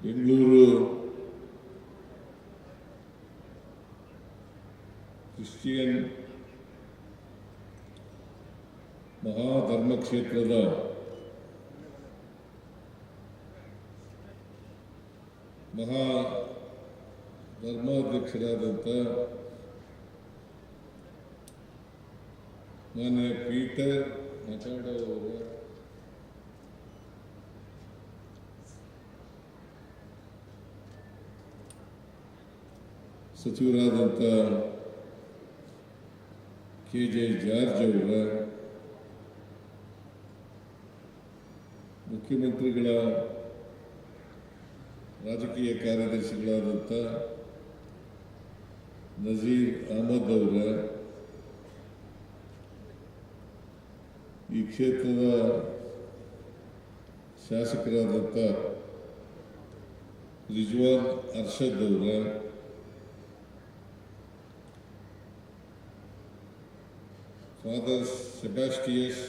Bengaluru Christian ಮಹಾಧರ್ಮ ಕ್ಷೇತ್ರದ ಮಹಾ ಧರ್ಮಾಧ್ಯಕ್ಷರಾದಂಥ ಮಾನ್ಯ ಪೀಟರ್ ಮಚಾಡೋ ಅವರು ಸಚಿವರಾದಂಥ KJ ಜಾರ್ಜ್ ಅವರ ಮುಖ್ಯಮಂತ್ರಿಗಳ ರಾಜಕೀಯ ಕಾರ್ಯದರ್ಶಿಗಳಾದಂಥ ನಜೀರ್ ಅಹಮದ್ ಅವರ ಈ ಕ್ಷೇತ್ರದ ಶಾಸಕರಾದಂಥ ರಿಜ್ವಾನ್ ಅರ್ಷದ್ ಅವರ ಫಾದರ್ ಸೆಬಾಸ್ಟಿಯಸ್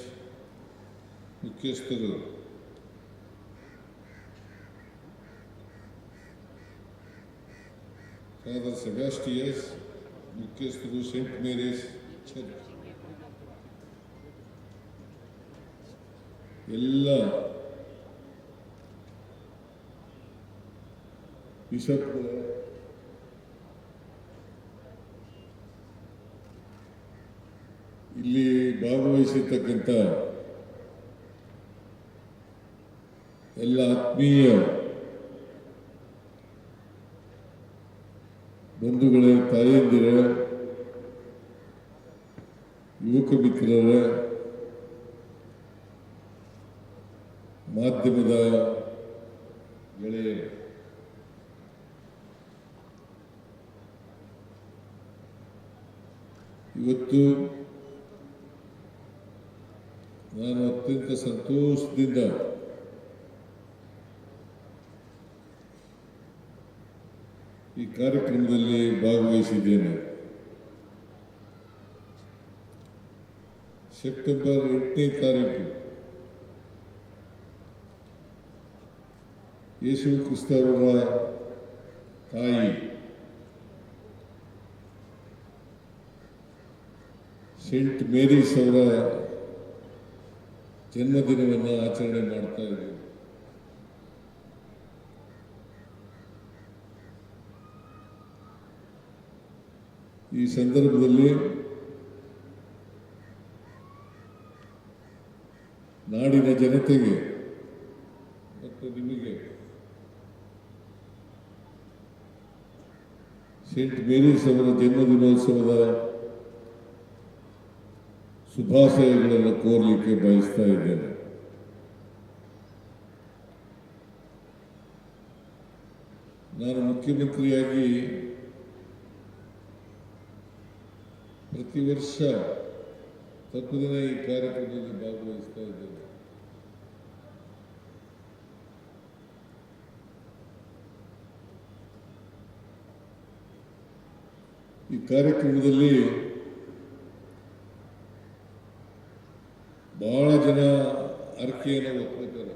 ಮುಖ್ಯಸ್ಥರು ಫಾದರ್ ಸೆಬಾಸ್ಟಿಯಸ್ ಮುಖ್ಯಸ್ಥರು ಸೇಂಟ್ ಮೇರೀಸ್ ಚರ್ಚ್ ಎಲ್ಲ ಬಿಷಪ್ಗಳ ಇಲ್ಲಿ ಭಾಗವಹಿಸಿರ್ತಕ್ಕಂಥ ಎಲ್ಲ ಆತ್ಮೀಯ ಬಂಧುಗಳೇ, ತಾಯಂದಿರ, ಯುವಕ ಮಿತ್ರರ, ಮಾಧ್ಯಮದ ಗೆಳೆಯರು, ಇವತ್ತು ನಾನು ಅತ್ಯಂತ ಸಂತೋಷದಿಂದ ಈ ಕಾರ್ಯಕ್ರಮದಲ್ಲಿ ಭಾಗವಹಿಸಿದ್ದೇನೆ. ಸೆಪ್ಟೆಂಬರ್ 8ನೇ ತಾರೀಕು ಯೇಸು ಕ್ರಿಸ್ತರವರ ತಾಯಿ ಸೇಂಟ್ ಮೇರೀಸ್ ಅವರ ಜನ್ಮದಿನವನ್ನು ಆಚರಣೆ ಮಾಡ್ತಾ ಇದ್ದೀವಿ. ಈ ಸಂದರ್ಭದಲ್ಲಿ ನಾಡಿನ ಜನತೆಗೆ ಮತ್ತು ನಿಮಗೆ ಸೇಂಟ್ ಮೇರೀಸ್ ಅವರ ಜನ್ಮದಿನೋತ್ಸವದ ಶುಭಾಶಯಗಳನ್ನು ಕೋರಲಿಕ್ಕೆ ಬಯಸ್ತಾ ಇದ್ದೇನೆ. ನಾನು ಮುಖ್ಯಮಂತ್ರಿಯಾಗಿ ಪ್ರತಿ ವರ್ಷ ತಪ್ಪದಿನ ಈ ಕಾರ್ಯಕ್ರಮದಲ್ಲಿ ಭಾಗವಹಿಸ್ತಾ ಇದ್ದೇನೆ. ಈ ಕಾರ್ಯಕ್ರಮದಲ್ಲಿ ಬಹಳ ಜನ ಅರ್ಕೆಯನ್ನು ಒಪ್ಪಿದ್ದಾರೆ.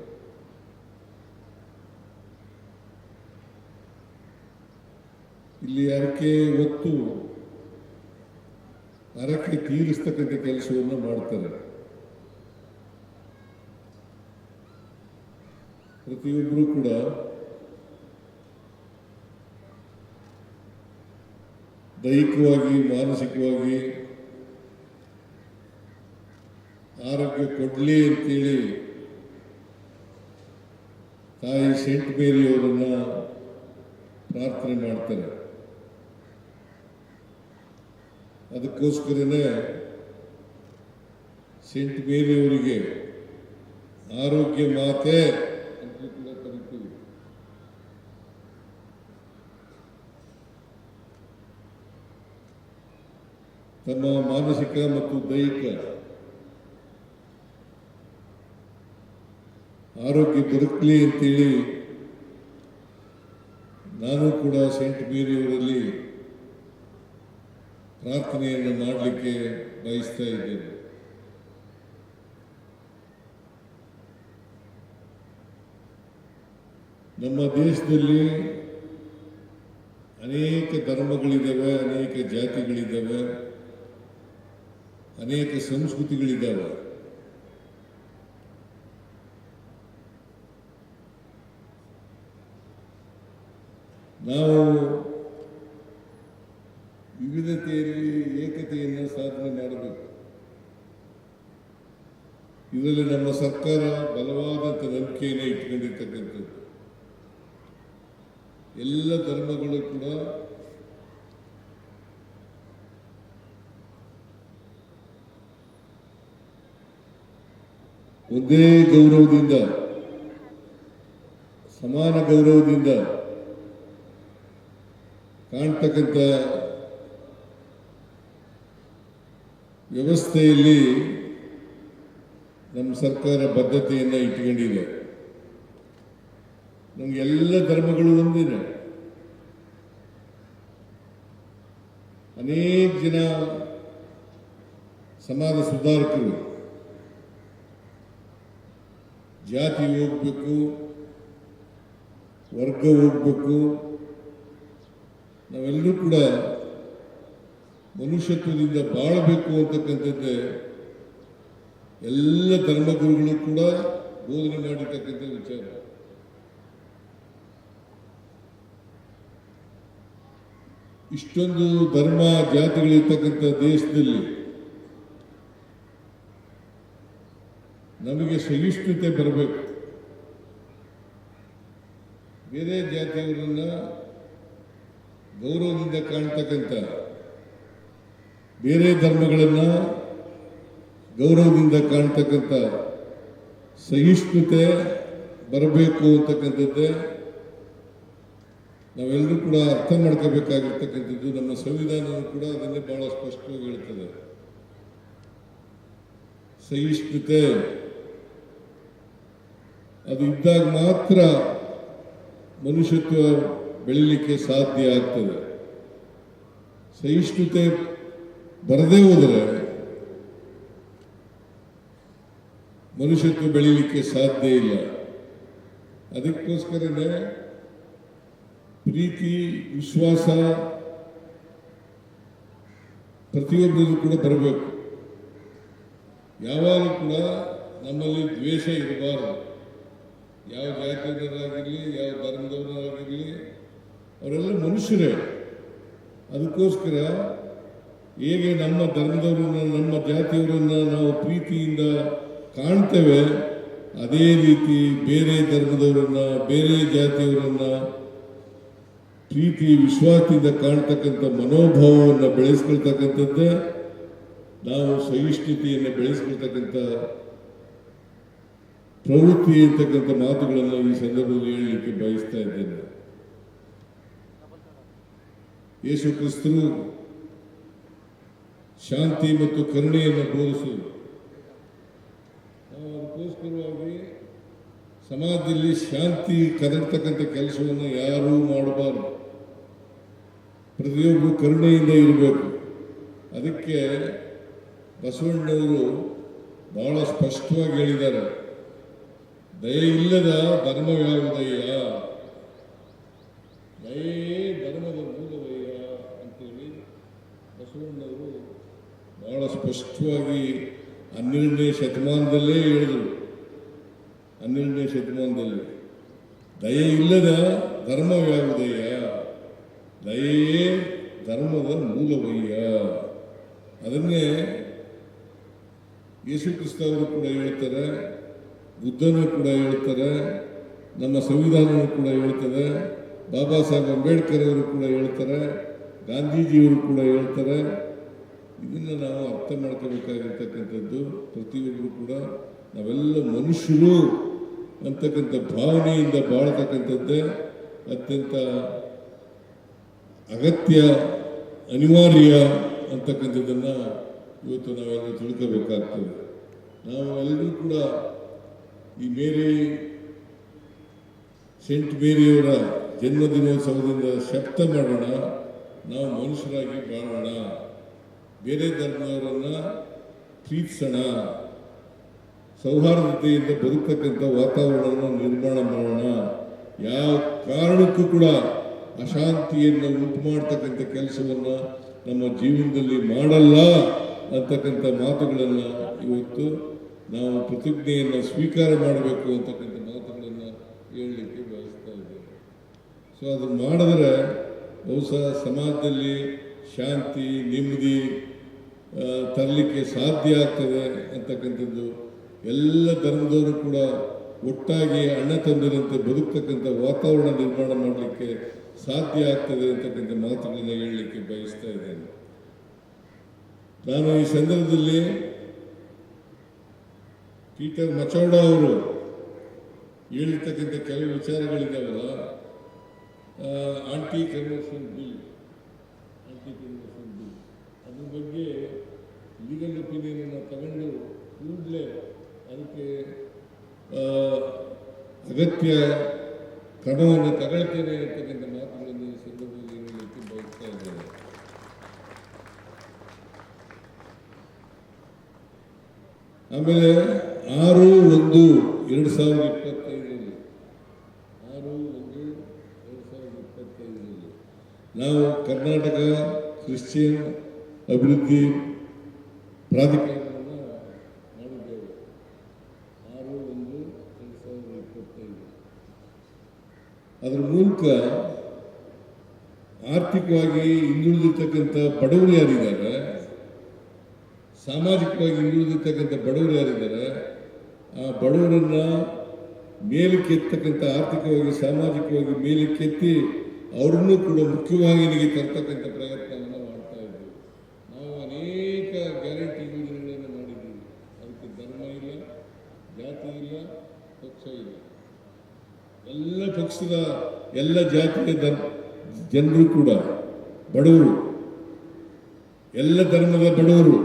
ಇಲ್ಲಿ ಅರಕೆ ಹೊತ್ತು ಅರಕೆ ತೀರಿಸ್ತಕ್ಕಂಥ ಕೆಲಸವನ್ನು ಮಾಡ್ತಾರೆ. ಪ್ರತಿಯೊಬ್ಬರೂ ಕೂಡ ದೈಹಿಕವಾಗಿ, ಮಾನಸಿಕವಾಗಿ ಆರೋಗ್ಯ ಕೊಡಲಿ ಅಂತೇಳಿ ತಾಯಿ ಸೇಂಟ್ ಮೇರಿ ಅವರನ್ನ ಪ್ರಾರ್ಥನೆ ಮಾಡ್ತಾರೆ. ಅದಕ್ಕೋಸ್ಕರನೇ ಸೇಂಟ್ ಮೇರಿ ಅವರಿಗೆ ಆರೋಗ್ಯ ಮಾತೆ ಅಂತ ಕೂಡ ಕರೀತೀವಿ. ತಮ್ಮ ಮಾನಸಿಕ ಮತ್ತು ದೈಹಿಕ ಆರೋಗ್ಯ ಬದುಕಲಿ ಅಂತೇಳಿ ನಾನು ಕೂಡ ಸೇಂಟ್ ಮೇರಿಯವರಲ್ಲಿ ಪ್ರಾರ್ಥನೆಯನ್ನು ಮಾಡಲಿಕ್ಕೆ ಬಯಸ್ತಾ ಇದ್ದೇನೆ. ನಮ್ಮ ದೇಶದಲ್ಲಿ ಅನೇಕ ಧರ್ಮಗಳಿದ್ದಾವೆ, ಅನೇಕ ಜಾತಿಗಳಿದ್ದಾವೆ, ಅನೇಕ ಸಂಸ್ಕೃತಿಗಳಿದ್ದಾವೆ. ನಾವು ವಿವಿಧತೆಯಲ್ಲಿ ಏಕತೆಯನ್ನು ಸಾಧನೆ ಮಾಡಬೇಕು. ಇದರಲ್ಲಿ ನಮ್ಮ ಸರ್ಕಾರ ಬಲವಾದಂಥ ನಂಬಿಕೆಯನ್ನು ಇಟ್ಕೊಂಡಿರ್ತಕ್ಕಂಥದ್ದು. ಎಲ್ಲ ಧರ್ಮಗಳು ಕೂಡ ಒಂದೇ ಗೌರವದಿಂದ, ಸಮಾನ ಗೌರವದಿಂದ ಕಾಣ್ತಕ್ಕಂಥ ವ್ಯವಸ್ಥೆಯಲ್ಲಿ ನಮ್ಮ ಸರ್ಕಾರ ಬದ್ಧತೆಯನ್ನು ಇಟ್ಕೊಂಡಿದೆ. ನಮಗೆ ಎಲ್ಲ ಧರ್ಮಗಳು ಒಂದಿದೆ. ಅನೇಕ ಜನ ಸಮಾಜ ಸುಧಾರಕರು ಜಾತಿ ಹೋಗ್ಬೇಕು, ವರ್ಗ ಹೋಗ್ಬೇಕು, ನಾವೆಲ್ಲರೂ ಕೂಡ ಮನುಷ್ಯತ್ವದಿಂದ ಬಾಳಬೇಕು ಅಂತಕ್ಕಂಥದ್ದೇ ಎಲ್ಲ ಧರ್ಮಗುರುಗಳು ಕೂಡ ಬೋಧನೆ ಮಾಡಿರ್ತಕ್ಕಂಥ ವಿಚಾರ. ಇಷ್ಟೊಂದು ಧರ್ಮ ಜಾತಿಗಳಿರ್ತಕ್ಕಂಥ ದೇಶದಲ್ಲಿ ನಮಗೆ ಸಹಿಷ್ಣುತೆ ಬರಬೇಕು. ಬೇರೆ ಜಾತಿಯವರನ್ನ ಗೌರವದಿಂದ ಕಾಣ್ತಕ್ಕಂಥ, ಬೇರೆ ಧರ್ಮಗಳನ್ನು ಗೌರವದಿಂದ ಕಾಣ್ತಕ್ಕಂಥ ಸಹಿಷ್ಣುತೆ ಬರಬೇಕು ಅಂತಕ್ಕಂಥದ್ದೇ ನಾವೆಲ್ಲರೂ ಕೂಡ ಅರ್ಥ ಮಾಡ್ಕೋಬೇಕಾಗಿರ್ತಕ್ಕಂಥದ್ದು. ನಮ್ಮ ಸಂವಿಧಾನವೂ ಕೂಡ ಅದನ್ನೇ ಬಹಳ ಸ್ಪಷ್ಟವಾಗಿ ಹೇಳ್ತದೆ. ಸಹಿಷ್ಣುತೆ ಅದು ಇದ್ದಾಗ ಮಾತ್ರ ಮನುಷ್ಯತ್ವ ಬೆಳೀಲಿಕ್ಕೆ ಸಾಧ್ಯ ಆಗ್ತದೆ. ಸಹಿಷ್ಣುತೆ ಬರದೇ ಹೋದರೆ ಮನುಷ್ಯತ್ವ ಬೆಳೀಲಿಕ್ಕೆ ಸಾಧ್ಯ ಇಲ್ಲ. ಅದಕ್ಕೋಸ್ಕರನೇ ಪ್ರೀತಿ, ವಿಶ್ವಾಸ ಪ್ರತಿಯೊಬ್ಬರಿಗೂ ಕೂಡ ಬರಬೇಕು. ಯಾವಾಗಲೂ ಕೂಡ ನಮ್ಮಲ್ಲಿ ದ್ವೇಷ ಇರಬಾರದು. ಯಾವ ಜಾತಿಯವರಾಗಿರಲಿ, ಯಾವ ಧರ್ಮದವರಾಗಿರಲಿ, ಅವರೆಲ್ಲ ಮನುಷ್ಯರೇ. ಅದಕ್ಕೋಸ್ಕರ ಹೇಗೆ ನಮ್ಮ ಧರ್ಮದವರನ್ನ, ನಮ್ಮ ಜಾತಿಯವರನ್ನ ನಾವು ಪ್ರೀತಿಯಿಂದ ಕಾಣ್ತೇವೆ, ಅದೇ ರೀತಿ ಬೇರೆ ಧರ್ಮದವರನ್ನ, ಬೇರೆ ಜಾತಿಯವರನ್ನ ಪ್ರೀತಿ ವಿಶ್ವಾಸದಿಂದ ಕಾಣ್ತಕ್ಕಂಥ ಮನೋಭಾವವನ್ನು ಬೆಳೆಸ್ಕೊಳ್ತಕ್ಕಂಥದ್ದೇ ನಾವು ಸಹಿಷ್ಣುತೆಯನ್ನು ಬೆಳೆಸ್ಕೊಳ್ತಕ್ಕಂಥ ಪ್ರವೃತ್ತಿ ಇರ್ತಕ್ಕಂಥ ಮಾತುಗಳನ್ನು ಈ ಸಂದರ್ಭದಲ್ಲಿ ಹೇಳಲಿಕ್ಕೆ ಬಯಸ್ತಾ ಇದ್ದೇನೆ. ಯೇಸು ಕ್ರಿಸ್ತರು ಶಾಂತಿ ಮತ್ತು ಕರುಣೆಯನ್ನು ಬೋಧಿಸಿದರು. ನಾವು ಅದಕ್ಕೋಸ್ಕರವಾಗಿ ಸಮಾಜದಲ್ಲಿ ಶಾಂತಿ ಕದಡ್ತಕ್ಕಂಥ ಕೆಲಸವನ್ನು ಯಾರೂ ಮಾಡಬಾರದು. ಪ್ರತಿಯೊಬ್ಬರು ಕರುಣೆಯಿಂದ ಇರಬೇಕು. ಅದಕ್ಕೆ ಬಸವಣ್ಣವರು ಬಹಳ ಸ್ಪಷ್ಟವಾಗಿ ಹೇಳಿದ್ದಾರೆ, ದಯೆ ಇಲ್ಲದ ಧರ್ಮವ್ಯಾವುದಯ್ಯ, ದಯೆಯೇ ಧರ್ಮದ ಮೂಲವಯ್ಯ ಅಂತೇಳಿ ಬಸವಣ್ಣವರು ಬಹಳ ಸ್ಪಷ್ಟವಾಗಿ 12ನೇ ಶತಮಾನದಲ್ಲೇ ಹೇಳಿದರು. 12ನೇ ಶತಮಾನದಲ್ಲಿ ದಯೆ ಇಲ್ಲದ ಧರ್ಮವ್ಯಾವುದಯ್ಯ, ದಯೆಯೇ ಧರ್ಮದ ಮೂಲವಯ್ಯ. ಅದನ್ನೇ ಯೇಸು ಕ್ರಿಸ್ತ ಅವರು ಕೂಡ ಹೇಳ್ತಾರೆ, ಬುದ್ಧನೂ ಕೂಡ ಹೇಳ್ತಾರೆ, ನಮ್ಮ ಸಂವಿಧಾನವೂ ಕೂಡ ಹೇಳ್ತದೆ, ಬಾಬಾ ಸಾಹೇಬ್ ಅಂಬೇಡ್ಕರ್ ಅವರು ಕೂಡ ಹೇಳ್ತಾರೆ, ಗಾಂಧೀಜಿಯವರು ಕೂಡ ಹೇಳ್ತಾರೆ. ಇದನ್ನು ನಾವು ಅರ್ಥ ಮಾಡ್ಕೋಬೇಕಾಗಿರ್ತಕ್ಕಂಥದ್ದು. ಪ್ರತಿಯೊಬ್ಬರು ಕೂಡ ನಾವೆಲ್ಲ ಮನುಷ್ಯರು ಅಂತಕ್ಕಂಥ ಭಾವನೆಯಿಂದ ಬಾಳ್ತಕ್ಕಂಥದ್ದೇ ಅತ್ಯಂತ ಅಗತ್ಯ, ಅನಿವಾರ್ಯ ಅಂತಕ್ಕಂಥದ್ದನ್ನು ಇವತ್ತು ನಾವೆಲ್ಲ ತಿಳ್ಕೋಬೇಕಾಗ್ತದೆ. ನಾವೆಲ್ಲರೂ ಕೂಡ ಈ ಸೆಂಟ್ ಮೇರಿಯವರ ಜನ್ಮದಿನೋತ್ಸವದಿಂದ ಶಕ್ತ ಮಾಡೋಣ, ನಾವು ಮನುಷ್ಯರಾಗಿ ಬಾಳೋಣ, ಬೇರೆ ಧರ್ಮದವರನ್ನು ಪ್ರೀತಿಸೋಣ, ಸೌಹಾರ್ದತೆಯಿಂದ ಬದುಕತಕ್ಕಂಥ ವಾತಾವರಣವನ್ನು ನಿರ್ಮಾಣ ಮಾಡೋಣ ಯಾವ ಕಾರಣಕ್ಕೂ ಕೂಡ ಅಶಾಂತಿಯನ್ನು ಉಂಟು ಮಾಡ್ತಕ್ಕಂಥ ಕೆಲಸವನ್ನು ನಮ್ಮ ಜೀವನದಲ್ಲಿ ಮಾಡಲ್ಲ ಅಂತಕ್ಕಂಥ ಮಾತುಗಳನ್ನು ಇವತ್ತು ನಾವು ಪ್ರತಿಜ್ಞೆಯನ್ನು ಸ್ವೀಕಾರ ಮಾಡಬೇಕು ಅಂತಕ್ಕಂಥ ಮಾತುಗಳನ್ನು ಹೇಳಲಿಕ್ಕೆ ಬಯಸ್ತಾ ಇದ್ದೇವೆ. ಸೊ ಅದನ್ನು ಮಾಡಿದ್ರೆ ಬಹುಶಃ ಸಮಾಜದಲ್ಲಿ ಶಾಂತಿ ನೆಮ್ಮದಿ ತರಲಿಕ್ಕೆ ಸಾಧ್ಯ ಆಗ್ತದೆ ಅಂತಕ್ಕಂಥದ್ದು. ಎಲ್ಲ ಧರ್ಮದವರು ಕೂಡ ಒಟ್ಟಾಗಿ ಅಣ್ಣ ತಮ್ಮಂದಿರಂತೆ ಬದುಕ್ತಕ್ಕಂಥ ವಾತಾವರಣ ನಿರ್ಮಾಣ ಮಾಡಲಿಕ್ಕೆ ಸಾಧ್ಯ ಆಗ್ತದೆ ಅಂತಕ್ಕಂಥ ಮಾತುಗಳನ್ನು ಹೇಳಲಿಕ್ಕೆ ಬಯಸ್ತಾ ಇದ್ದೇನೆ. ನಾನು ಈ ಸಂದರ್ಭದಲ್ಲಿ ಪೀಟರ್ ಮಚೌಡ ಅವರು ಹೇಳಿರ್ತಕ್ಕಂಥ ಕೆಲವು ವಿಚಾರಗಳಿದ್ದಾವಲ್ಲ, ಆಂಟಿ ಕನ್ವರ್ಷನ್ ಬಿಲ್ ಅದ್ರ ಬಗ್ಗೆ ಲೀಗಲ್ ಒಪಿನಿಯನನ್ನು ತಗೊಂಡು ಕೂಡಲೇ ಅದಕ್ಕೆ ಅಗತ್ಯ ಕ್ರಮವನ್ನು ತಗೊಳ್ತೇನೆ ಅಂತಕ್ಕಂಥ ಮಾತುಗಳನ್ನು ಈ ಸಂದರ್ಭದಲ್ಲಿ ಹೇಳಲಿಕ್ಕೆ ಬಯಸ್ತಾ ಇದ್ದೇನೆ. ಆಮೇಲೆ 6/1/2025 ನಾವು ಕರ್ನಾಟಕ ಕ್ರಿಶ್ಚಿಯನ್ ಅಭಿವೃದ್ಧಿ ಪ್ರಾಧಿಕಾರವನ್ನು ಮಾಡಿದ್ದೇವೆ. 6/1/2025 ಅದರ ಮೂಲಕ ಆರ್ಥಿಕವಾಗಿ ಹಿಂದುಳಿದಿರ್ತಕ್ಕಂಥ ಬಡವರು ಯಾರಿದ್ದಾರೆ, ಸಾಮಾಜಿಕವಾಗಿ ಹಿಂದುಳಿದಿರ್ತಕ್ಕಂಥ ಬಡವರು ಯಾರಿದ್ದಾರೆ, ಆ ಬಡವರನ್ನು ಮೇಲಕ್ಕೆತ್ತಕ್ಕಂಥ ಆರ್ಥಿಕವಾಗಿ ಸಾಮಾಜಿಕವಾಗಿ ಮೇಲಕ್ಕೆತ್ತಿ ಅವರನ್ನು ಕೂಡ ಮುಖ್ಯವಾಹಿನಿಗೆ ತರ್ತಕ್ಕಂಥ ಪ್ರಯತ್ನವನ್ನು ಮಾಡ್ತಾ ಇದ್ದೀವಿ. ನಾವು ಅನೇಕ ಗ್ಯಾರಂಟಿ ಯೋಜನೆಗಳನ್ನು ಮಾಡಿದ್ದೀವಿ. ಅದಕ್ಕೆ ಧರ್ಮ ಇಲ್ಲ, ಜಾತಿ ಇಲ್ಲ, ಪಕ್ಷ ಇಲ್ಲ. ಎಲ್ಲ ಪಕ್ಷದ ಎಲ್ಲ ಜಾತಿಯ ಜನರು ಕೂಡ ಬಡವರು, ಎಲ್ಲ ಧರ್ಮದ ಬಡವರು,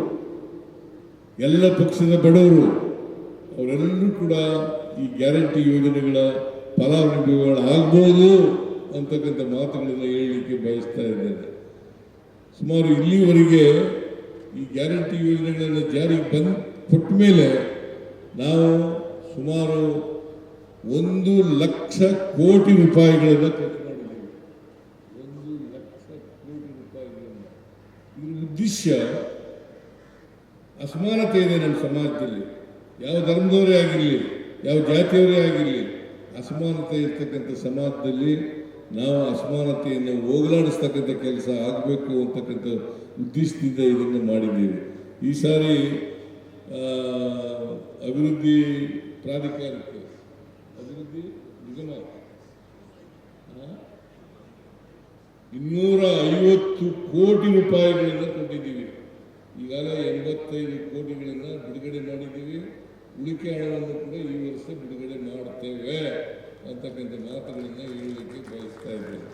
ಎಲ್ಲ ಪಕ್ಷದ ಬಡವರು, ಅವರೆಲ್ಲರೂ ಕೂಡ ಈ ಗ್ಯಾರಂಟಿ ಯೋಜನೆಗಳ ಫಲಾನುಭವಿಗಳಾಗ್ಬೋದು ಅಂತಕ್ಕಂಥ ಮಾತುಗಳನ್ನು ಹೇಳಲಿಕ್ಕೆ ಬಯಸ್ತಾ ಇದ್ದೇನೆ. ಸುಮಾರು ಇಲ್ಲಿವರೆಗೆ ಈ ಗ್ಯಾರಂಟಿ ಯೋಜನೆಗಳನ್ನು ಜಾರಿಗೆ ಕೊಟ್ಟ ಮೇಲೆ ನಾವು ಸುಮಾರು 1,00,000 ಕೋಟಿ ರೂಪಾಯಿಗಳನ್ನು ಖರ್ಚು ಮಾಡಿದ್ದೇವೆ. 1,00,000 ಕೋಟಿ ರೂಪಾಯಿಗಳನ್ನು. ಇದರ ಉದ್ದೇಶ ಅಸಮಾನತೆ ಇದೆ ನಮ್ಮ ಸಮಾಜದಲ್ಲಿ. ಯಾವ ಧರ್ಮದವರೇ ಆಗಿರಲಿ, ಯಾವ ಜಾತಿಯವರೇ ಆಗಿರಲಿ, ಅಸಮಾನತೆ ಇರ್ತಕ್ಕಂಥ ಸಮಾಜದಲ್ಲಿ ನಾವು ಅಸಮಾನತೆಯನ್ನು ಹೋಗಲಾಡಿಸ್ತಕ್ಕಂಥ ಕೆಲಸ ಆಗಬೇಕು ಅಂತಕ್ಕಂಥ ಉದ್ದೇಶದಿಂದ ಇದನ್ನು ಮಾಡಿದ್ದೀವಿ. ಈ ಸಾರಿ ಅಭಿವೃದ್ಧಿ ಪ್ರಾಧಿಕಾರಕ್ಕೆ, ಅಭಿವೃದ್ಧಿ ನಿಗಮ 250 ಕೋಟಿ ರೂಪಾಯಿಗಳನ್ನು ಕೊಟ್ಟಿದ್ದೀವಿ. ಈಗಾಗಲೇ 85 ಕೋಟಿಗಳನ್ನು ಬಿಡುಗಡೆ ಮಾಡಿದ್ದೀವಿ. ಉಳಿಕೆ ಹಣವನ್ನು ಕೂಡ ಈ ವರ್ಷ ಬಿಡುಗಡೆ ಮಾಡುತ್ತೇವೆ ಅಂತಕ್ಕಂಥ ಮಾತುಗಳನ್ನು ಹೇಳಲಿಕ್ಕೆ ಬಯಸ್ತಾ ಇದ್ದೇನೆ.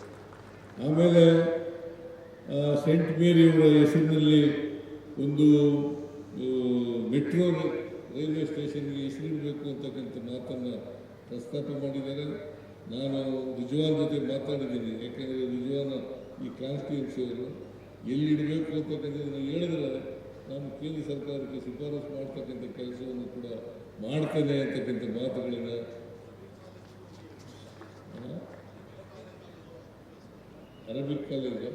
ಆಮೇಲೆ ಸೆಂಟ್ ಮೇರಿಯವರ ಹೆಸರಿನಲ್ಲಿ ಒಂದು ಮೆಟ್ರೋ ರೈಲ್ವೆ ಸ್ಟೇಷನ್ಗೆ ಹೆಸರಿಡಬೇಕು ಅಂತಕ್ಕಂಥ ಮಾತನ್ನು ಪ್ರಸ್ತಾಪ ಮಾಡಿದ್ದಾರೆ. ನಾನು ರಿಜ್ವಾನ್ ಜೊತೆ ಮಾತಾಡಿದ್ದೀನಿ. ಯಾಕೆಂದರೆ ರಿಜ್ವಾನ್ ಈ ಕಾನ್ಸ್ಟಿಟ್ಯೂನ್ಸಿಯವರು ಎಲ್ಲಿಡಬೇಕು ಅಂತಕ್ಕಂಥದ್ದನ್ನು ಹೇಳಿದ್ರೆ ನಾನು ಕೇಂದ್ರ ಸರ್ಕಾರಕ್ಕೆ ಶಿಫಾರಸು ಮಾಡ್ತಕ್ಕಂಥ ಕೆಲಸವನ್ನು ಕೂಡ ಮಾಡ್ತೇನೆ ಅಂತಕ್ಕಂಥ ಮಾತುಗಳನ್ನು ಅರಬಿಕ್ ಕಾಲೇಜ್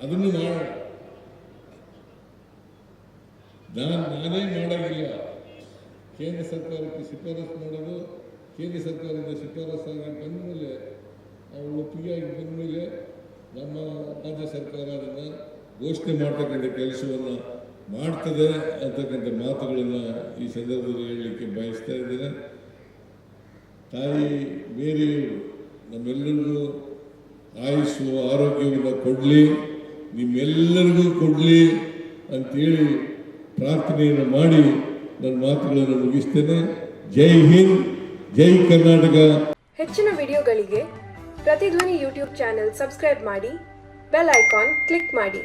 ಅದನ್ನು ಮಾಡೋಣ. ನಾನೇ ಮಾಡೋಂಗಿಲ್ಲ. ಕೇಂದ್ರ ಸರ್ಕಾರಕ್ಕೆ ಶಿಫಾರಸು ಮಾಡೋದು, ಕೇಂದ್ರ ಸರ್ಕಾರದಿಂದ ಶಿಫಾರಸಾಗಿ ಬಂದ ಮೇಲೆ ಒಪ್ಪಿಗೆಯಾಗಿ ಬಂದ ಮೇಲೆ ನಮ್ಮ ರಾಜ್ಯ ಸರ್ಕಾರ ಅದನ್ನು ಘೋಷಣೆ ಮಾಡ್ತಕ್ಕಂಥ ಕೆಲಸವನ್ನು ಮಾಡ್ತದೆ ಅಂತಕ್ಕಂಥ ಮಾತುಗಳನ್ನು ಈ ಸಂದರ್ಭದಲ್ಲಿ ಹೇಳಲಿಕ್ಕೆ ಬಯಸ್ತಾ ಇದ್ದೇನೆ. ತಾಯಿ ಮೇರಿ ನಮ್ಮೆಲ್ಲರಿಗೂ ಆಯುಸ್ಸು ಆರೋಗ್ಯವನ್ನು ಕೊಡಲಿ, ನಿಮ್ಮೆಲ್ಲರಿಗೂ ಕೊಡಲಿ ಅಂತೇಳಿ ಪ್ರಾರ್ಥನೆಯನ್ನು ಮಾಡಿ ನನ್ನ ಮಾತುಗಳನ್ನು ಮುಗಿಸ್ತೇನೆ. ಜೈ ಹಿಂದ್, ಜೈ ಕರ್ನಾಟಕ. ಹೆಚ್ಚಿನ ವಿಡಿಯೋಗಳಿಗೆ ಪ್ರತಿಧ್ವನಿ ಯೂಟ್ಯೂಬ್ ಚಾನೆಲ್ ಸಬ್ಸ್ಕ್ರೈಬ್ ಮಾಡಿ, ಬೆಲ್ ಐಕಾನ್ ಕ್ಲಿಕ್ ಮಾಡಿ.